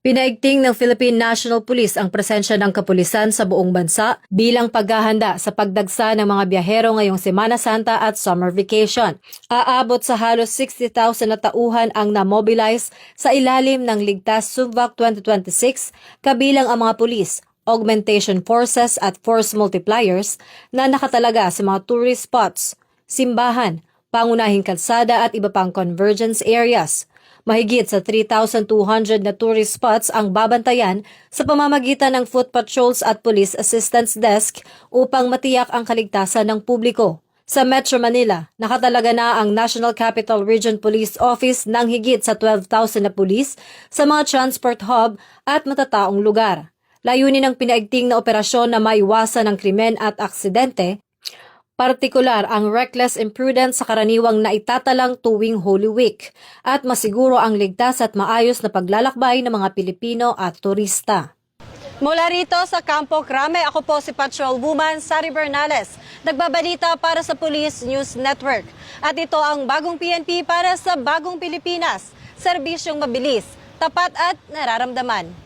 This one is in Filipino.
Pinaigting ng Philippine National Police ang presensya ng kapulisan sa buong bansa bilang paghahanda sa pagdagsa ng mga biyahero ngayong Semana Santa at summer vacation. Aabot sa halos 60,000 na tauhan ang namobilize sa ilalim ng Ligtas Sumvac 2026, kabilang ang mga pulis, augmentation forces at force multipliers na nakatalaga sa mga tourist spots, simbahan, pangunahing kalsada at iba pang convergence areas. Mahigit sa 3,200 na tourist spots ang babantayan sa pamamagitan ng foot patrols at police assistance desk upang matiyak ang kaligtasan ng publiko. Sa Metro Manila, nakatalaga na ang National Capital Region Police Office ng higit sa 12,000 na pulis sa mga transport hub at matataong lugar. Layunin ng pinaigting na operasyon na maiwasan ang krimen at aksidente, partikular ang reckless imprudence sa karaniwang naitatalang tuwing Holy Week at masiguro ang ligtas at maayos na paglalakbay ng mga Pilipino at turista. Mula rito sa Campo Crame, ako po si Patrol Woman Sari Bernales, nagbabalita para sa Police News Network. At ito ang bagong PNP para sa bagong Pilipinas, serbisyong mabilis, tapat at nararamdaman.